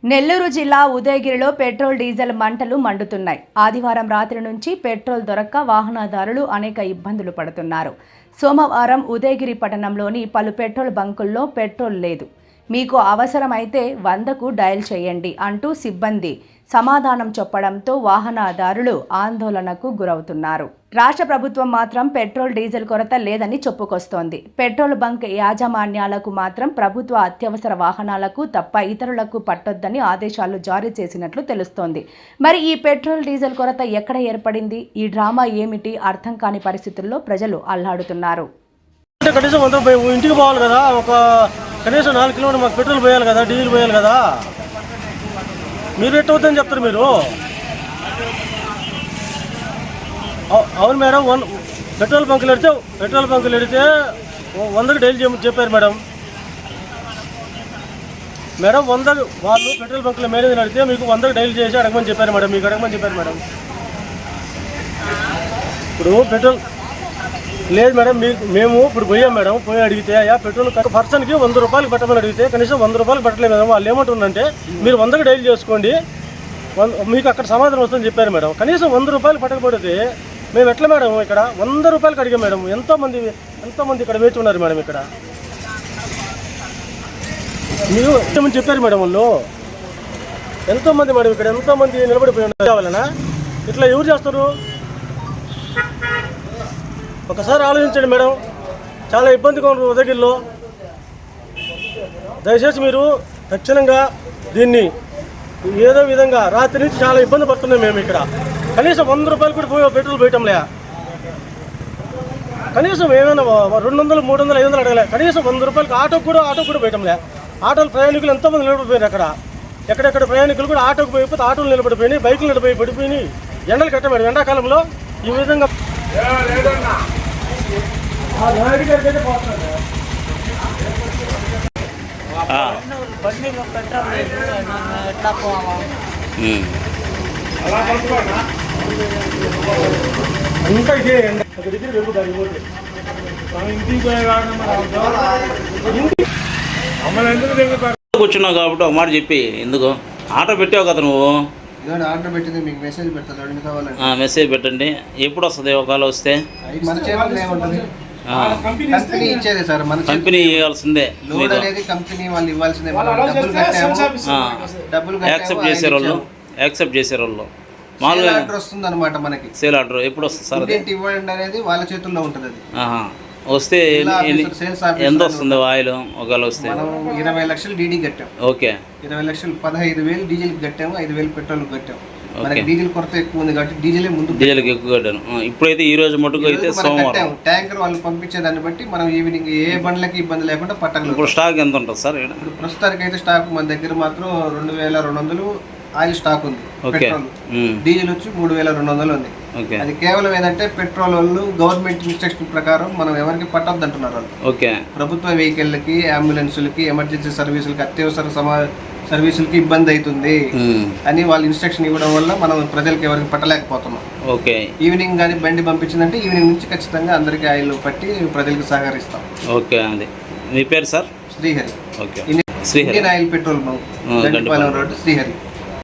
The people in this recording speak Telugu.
నెల్లూరు జిల్లా ఉదయగిరిలో పెట్రోల్ డీజిల్ మంటలు మండుతున్నాయి. ఆదివారం రాత్రి నుంచి పెట్రోల్ దొరక్క వాహనదారులు అనేక ఇబ్బందులు పడుతున్నారు. సోమవారం ఉదయగిరి పట్టణంలోని పలు పెట్రోల్ బంకుల్లో పెట్రోల్ లేదు. మీకు అవసరమైతే 100కు డయల్ చేయండి అంటూ సిబ్బంది సమాధానం చెప్పడంతో వాహనదారులు ఆందోళనకు గురవుతున్నారు. రాష్ట్ర ప్రభుత్వం మాత్రం పెట్రోల్ డీజిల్ కొరత లేదని చెప్పుకొస్తోంది. పెట్రోల్ బంక్ యాజమాన్యాలకు మాత్రం ప్రభుత్వ అత్యవసర వాహనాలకు తప్ప ఇతరులకు పట్టొద్దని ఆదేశాలు జారీ చేసినట్లు తెలుస్తోంది. మరి ఈ పెట్రోల్ డీజిల్ కొరత ఎక్కడ ఏర్పడింది? ఈ డ్రామా ఏమిటి? అర్థం కాని పరిస్థితుల్లో ప్రజలు అల్లాడుతున్నారు. ఇంటికి పోవాలి కదా, ఒక కనీసం 4 కిలోమీటర్లు మాకు పెట్రోల్ పోయాలి కదా, డీజిల్ పోయాలి కదా. మీరు ఎట్టవుతుందని చెప్తారు మీరు. అవును మేడం, పెట్రోల్ బంకులు ఎడితే 100కి డైల్ చేయమని చెప్పారు మేడం. 100 వాళ్ళు పెట్రోల్ బంకుల మేనేజర్ అడిగితే మీకు 100కి డైల్ చేసి అడగమని చెప్పారు మేడం. మీకు అడగమని చెప్పారు మేడం. ఇప్పుడు పెట్రోల్ లేదు మేడం, మేము ఇప్పుడు పోయాం మేడం. పోయి అడిగితే అయ్యా పెట్రోల్ పర్సన్కి 100 రూపాయలు పెట్టమని అడిగితే కనీసం 100 రూపాయలు పెట్టలేదు మేడం. వాళ్ళు ఏమంటుందంటే మీరు 100కి డైల్ చేసుకోండి, మీకు అక్కడ సమాధానం వస్తుందని చెప్పారు మేడం. కనీసం 100 రూపాయలు పట్టకపోతే మేము ఎట్లా మేడం? ఇక్కడ 100 రూపాయలకి అడిగాం మేడం. ఎంతోమంది ఇక్కడ వేచి ఉన్నారు మేడం. ఇక్కడ మీరు ఏమని చెప్పారు మేడం? వాళ్ళు ఎంతోమంది మేడం, ఇక్కడ ఎంతోమంది నిలబడిపోయి ఉన్నారు. కావాలనా ఇట్లా ఎవరు చేస్తారు? ఒకసారి ఆలోచించండి మేడం. చాలా ఇబ్బందిగా ఉన్నారు ఉదయగిరిలో. దయచేసి మీరు తక్షణంగా దీన్ని ఏదో విధంగా రాత్రి నుంచి చాలా ఇబ్బంది పడుతున్నాం మేము. ఇక్కడ కనీసం 100 రూపాయలు కూడా పెట్రోల్ పోయటంలే. కనీసం ఏమైనా 200, 300, 500 అడగలే. కనీసం 100 రూపాయలకి ఆటో కూడా పోయటంలే. ఆటోలు ప్రయాణికులు ఎంతోమంది నిలబడిపోయారు. అక్కడ ఎక్కడెక్కడ ప్రయాణికులు కూడా ఆటోకి పోయిపోతే ఆటోలు నిలబడిపోయినాయి, బైకులు పడిపోయినాయి. ఎండలు కట్టమేడం ఎండాకాలంలో ఈ విధంగా కూర్చున్నావు కాబట్టి ఒక మాట చెప్పి ఎందుకు ఆటో పెట్టావు కదా నువ్వు? ఆర్డర్ పెట్టింది మీకు మెసేజ్ పెడతాను, మెసేజ్ పెట్టండి. ఎప్పుడు వస్తుంది? ఒకవేళ వస్తే కంపెనీ ఇచ్చేది సార్, మన కంపెనీ ఇవ్వాల్సిందే. కంపెనీ వాళ్ళు ఇవ్వాల్సిందే. డబ్బులు యాక్సెప్ట్ చేసారు వాళ్ళు మామూలుగా వస్తుంది అనమాట. మనకి సేల్ ఆర్డర్ ఎప్పుడు వస్తుంది సార్? ఇవ్వండి అనేది వాళ్ళ చేతుల్లో ఉంటుంది. వస్తే ఎంత వస్తుంది ఆయిల్? ఒకవేళ వస్తే 20 లక్షలు డీడీ కట్టాం. ఓకే, 20 లక్షలు 15,000 డీజిల్ కట్టాము, 5,000 పెట్రోల్ కట్టాము. మనకి డీజిల్ కొరత ఎక్కువ ఉంది కాబట్టి డీజిల్ ఎక్కువ కట్టాను. ఇప్పుడైతే ఈ రోజు మటుకు అయితే సోమవారం ట్యాంకర్ వాళ్ళు పంపించేదాన్ని బట్టి మనం ఈవినింగ్ ఏ బండ్లకి ఇబ్బంది లేకుండా పట్టగలం. ఇప్పుడు స్టాక్ ఎంత ఉంటుంది సార్? ఇప్పుడు ప్రస్తుతానికి అయితే స్టాక్ మన దగ్గర మాత్రం 2,200 ఆయిల్ స్టాక్ ఉంది. పెట్రోల్ డీజిల్ వచ్చి 3,200 ఉంది. అది కేవలం ఏంటంటే పెట్రోల్ వాళ్ళు గవర్నమెంట్ ఇన్స్ట్రక్షన్ ప్రకారం మనం ఎవరికి పట్టొద్దు అంటున్నారు వాళ్ళు. ప్రభుత్వ వెహికల్కి, అంబులెన్సులకి, ఎమర్జెన్సీ సర్వీసులకి, అత్యవసర సర్వీసులకి ఇబ్బంది అవుతుంది అని వాళ్ళు ఇన్స్ట్రక్షన్ ఇవ్వడం వల్ల మనం ప్రజలకు ఎవరికి పట్టలేకపోతున్నాం. ఈవినింగ్ కానీ బండి పంపించిందంటే ఈవినింగ్ నుంచి ఖచ్చితంగా అందరికీ ఆయిల్ పట్టి ప్రజలకు సహకరిస్తాం. మీ పేరు sir? Srihari. Indian oil petrol bunk, Gandipalem road, Srihari.